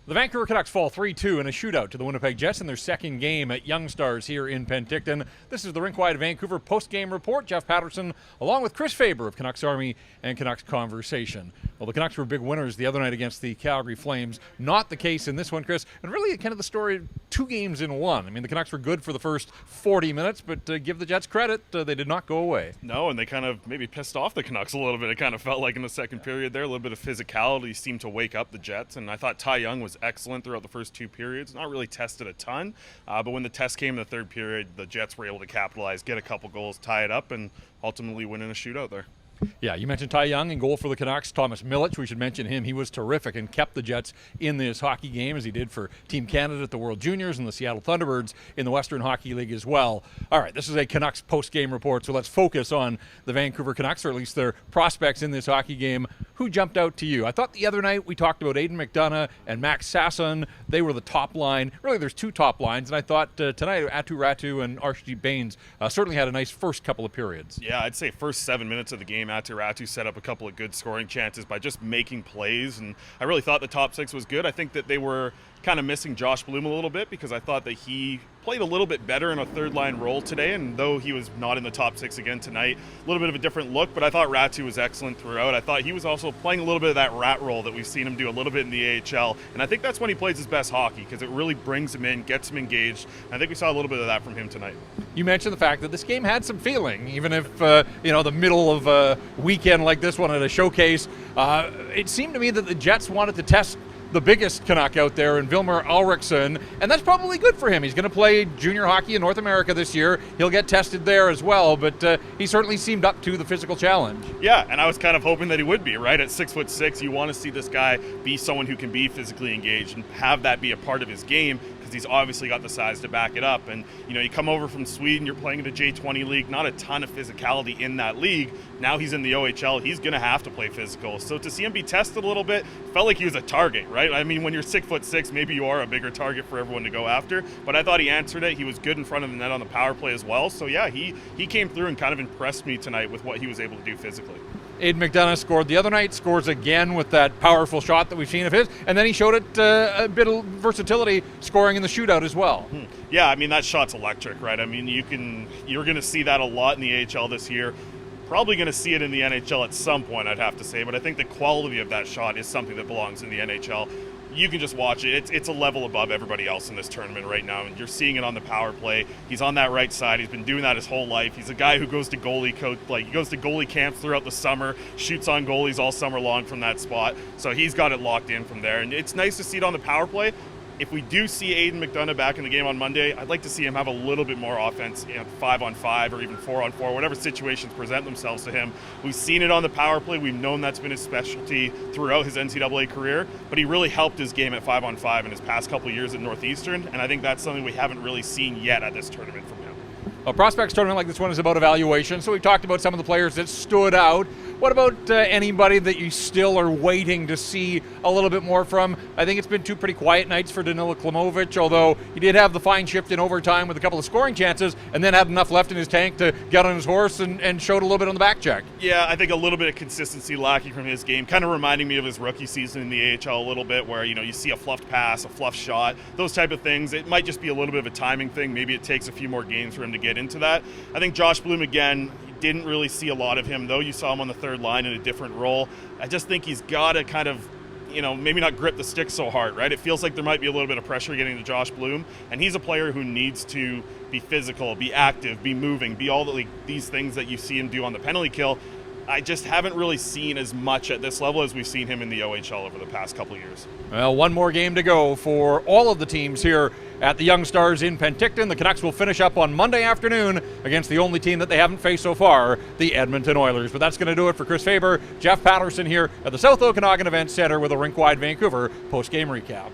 The Vancouver Canucks fall 3-2 in a shootout to the Winnipeg Jets in their second game at Young Stars here in Penticton. This is the Rink Wide Vancouver post-game report. Jeff Patterson along with Chris Faber of Canucks Army and Canucks Conversation. Well, the Canucks were big winners the other night against the Calgary Flames. Not the case in this one, Chris. And really kind of the story of two games in one. I mean, the Canucks were good for the first 40 minutes, but give the Jets credit, they did not go away. No, and they kind of maybe pissed off the Canucks a little bit. It kind of felt like in the second period there, a little bit of physicality seemed to wake up the Jets. And I thought Ty Young was excellent throughout the first two periods. Not really tested a ton, but when the test came in the third period, the Jets were able to capitalize, get a couple goals, tie it up, and ultimately win in a shootout there. Yeah, you mentioned Ty Young in goal for the Canucks. Thomas Milic, we should mention him. He was terrific and kept the Jets in this hockey game as he did for Team Canada at the World Juniors and the Seattle Thunderbirds in the Western Hockey League as well. All right, this is a Canucks post-game report, so let's focus on the Vancouver Canucks, or at least their prospects in this hockey game. Who jumped out to you? I thought the other night we talked about Aidan McDonough and Max Sasson. They were the top line. Really, there's two top lines, and I thought tonight Atu Ratu and Archie Bains certainly had a nice first couple of periods. Yeah, I'd say first 7 minutes of the game, Atu Ratu set up a couple of good scoring chances by just making plays, and I really thought the top six was good. I think that they were kind of missing Josh Bloom a little bit because I thought that he played a little bit better in a third line role today, and though he was not in the top six again tonight, a little bit of a different look, but I thought Ratu was excellent throughout. I thought he was also playing a little bit of that rat role that we've seen him do a little bit in the AHL, and I think that's when he plays his best hockey because it really brings him in, gets him engaged. I think we saw a little bit of that from him tonight. You mentioned the fact that this game had some feeling, even if, the middle of a weekend like this one at a showcase. It seemed to me that the Jets wanted to test the biggest Canuck out there in Vilmer Alriksson, and that's probably good for him. He's going to play junior hockey in North America this year. He'll get tested there as well, but he certainly seemed up to the physical challenge. Yeah, and I was kind of hoping that he would be, right? At 6'6", you want to see this guy be someone who can be physically engaged and have that be a part of his game, because he's obviously got the size to back it up. And, you come over from Sweden, you're playing in the J20 league, not a ton of physicality in that league. Now he's in the OHL, he's going to have to play physical. So to see him be tested a little bit, felt like he was a target, right? I mean, when you're 6'6", maybe you are a bigger target for everyone to go after, but I thought he answered it. He was good in front of the net on the power play as well. So yeah, he came through and kind of impressed me tonight with what he was able to do physically. Aidan McDonough scored the other night, scores again with that powerful shot that we've seen of his, and then he showed it a bit of versatility scoring in the shootout as well. Yeah, I mean, that shot's electric, right? I mean, you're going to see that a lot in the AHL this year. Probably going to see it in the NHL at some point, I'd have to say, but I think the quality of that shot is something that belongs in the NHL. You can just watch it. It's a level above everybody else in this tournament right now, and you're seeing it on the power play. He's on that right side. He's been doing that his whole life. He's a guy who goes to goalie coach, he goes to goalie camps throughout the summer, shoots on goalies all summer long from that spot. So he's got it locked in from there, and it's nice to see it on the power play. If we do see Aidan McDonough back in the game on Monday, I'd like to see him have a little bit more offense, 5-on-5 or even 4-on-4, whatever situations present themselves to him. We've seen it on the power play. We've known that's been his specialty throughout his NCAA career, but he really helped his game at 5-on-5 in his past couple of years at Northeastern, and I think that's something we haven't really seen yet at this tournament from him. A prospects tournament like this one is about evaluation, so we've talked about some of the players that stood out. What about anybody that you still are waiting to see a little bit more from? I think it's been two pretty quiet nights for Danila Klimovich, although he did have the fine shift in overtime with a couple of scoring chances and then had enough left in his tank to get on his horse and showed a little bit on the back check. Yeah, I think a little bit of consistency lacking from his game, kind of reminding me of his rookie season in the AHL a little bit, where you see a fluffed pass, a fluffed shot, those type of things. It might just be a little bit of a timing thing. Maybe it takes a few more games for him to get into that. I think Josh Bloom, again, didn't really see a lot of him, though you saw him on the third line in a different role. I just think he's got to kind of, maybe not grip the stick so hard, right? It feels like there might be a little bit of pressure getting to Josh Bloom, and he's a player who needs to be physical, be active, be moving, be all these things that you see him do on the penalty kill. I just haven't really seen as much at this level as we've seen him in the OHL over the past couple of years. Well, one more game to go for all of the teams here at the Young Stars in Penticton. The Canucks will finish up on Monday afternoon against the only team that they haven't faced so far, the Edmonton Oilers. But that's going to do it for Chris Faber, Jeff Patterson here at the South Okanagan Event Center with a Rink Wide Vancouver post-game recap.